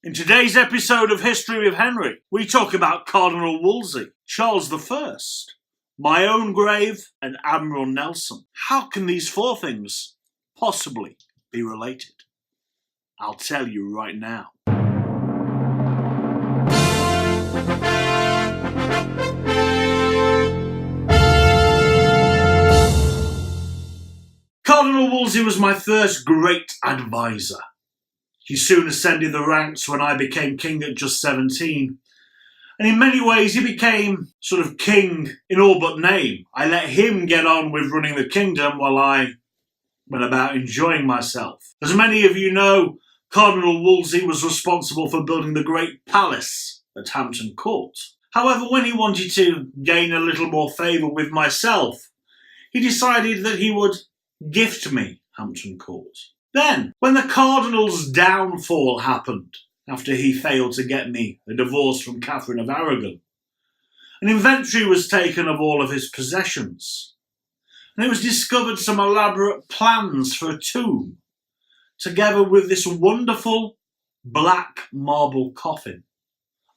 In today's episode of History with Henry, we talk about Cardinal Wolsey, Charles I, my own grave, and Admiral Nelson. How can these four things possibly be related? I'll tell you right now. Cardinal Wolsey was my first great advisor. He soon ascended the ranks when I became king at just 17. And in many ways, he became sort of king in all but name. I let him get on with running the kingdom while I went about enjoying myself. As many of you know, Cardinal Wolsey was responsible for building the great palace at Hampton Court. However, when he wanted to gain a little more favour with myself, he decided that he would gift me Hampton Court. Then, when the Cardinal's downfall happened, after he failed to get me a divorce from Catherine of Aragon, an inventory was taken of all of his possessions, and it was discovered some elaborate plans for a tomb, together with this wonderful black marble coffin.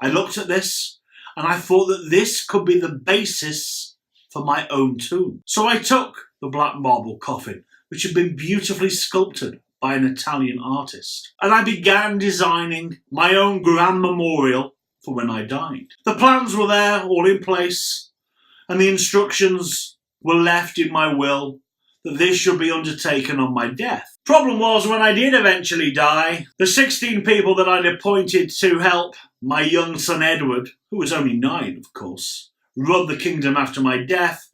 I looked at this, and I thought that this could be the basis for my own tomb. So I took the black marble coffin, which had been beautifully sculpted by an Italian artist, and I began designing my own grand memorial for when I died. The plans were there, all in place, and the instructions were left in my will that this should be undertaken on my death. Problem was, when I did eventually die, the 16 people that I'd appointed to help my young son Edward, who was only 9 of course, run the kingdom after my death,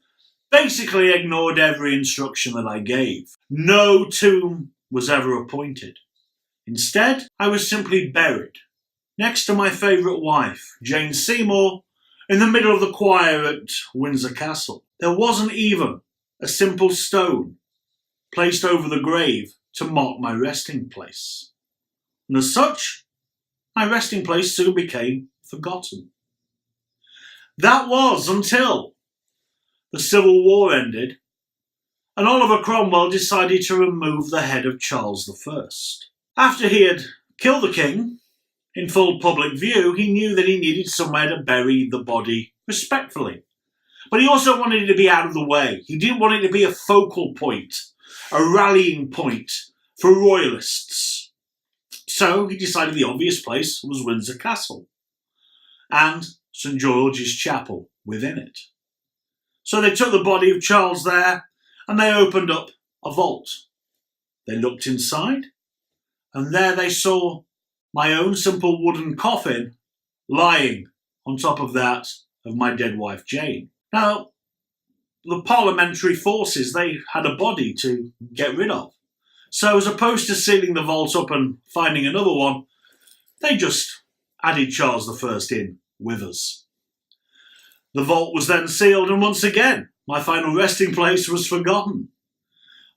basically ignored every instruction that I gave. No tomb was ever appointed. Instead, I was simply buried next to my favourite wife, Jane Seymour, in the middle of the choir at Windsor Castle. There wasn't even a simple stone placed over the grave to mark my resting place. And as such, my resting place soon became forgotten. That was until the Civil War ended, and Oliver Cromwell decided to remove the head of Charles I. After he had killed the king in full public view, he knew that he needed somewhere to bury the body respectfully. But he also wanted it to be out of the way. He didn't want it to be a focal point, a rallying point for royalists. So he decided the obvious place was Windsor Castle and St George's Chapel within it. So they took the body of Charles there, and they opened up a vault. They looked inside, and there they saw my own simple wooden coffin lying on top of that of my dead wife Jane. Now, the parliamentary forces, they had a body to get rid of. So as opposed to sealing the vault up and finding another one, they just added Charles I in with us. The vault was then sealed, and once again, my final resting place was forgotten,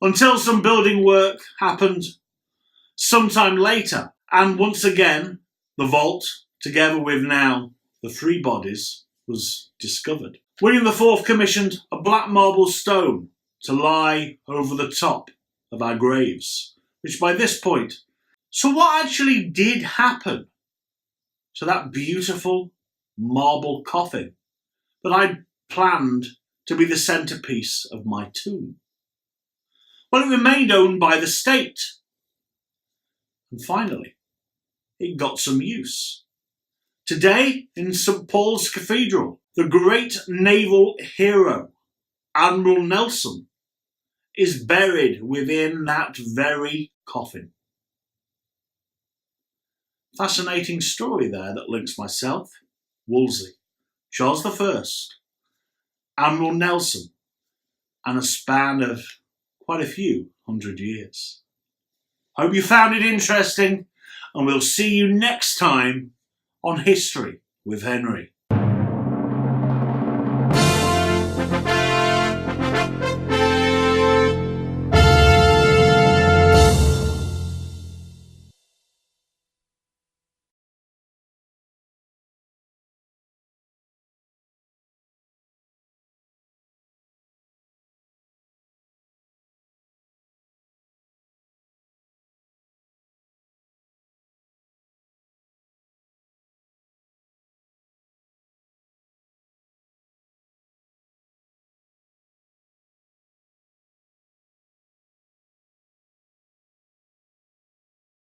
until some building work happened sometime later, and once again, the vault, together with now the 3 bodies, was discovered. William IV commissioned a black marble stone to lie over the top of our graves, which by this point, so what actually did happen to that beautiful marble coffin that I'd planned to be the centrepiece of my tomb? Well, it remained owned by the state. And finally, it got some use. Today, in St Paul's Cathedral, the great naval hero, Admiral Nelson, is buried within that very coffin. Fascinating story there that links myself, Wolsey, Charles I, Admiral Nelson, and a span of quite a few 100 years. Hope you found it interesting, and we'll see you next time on History with Henry.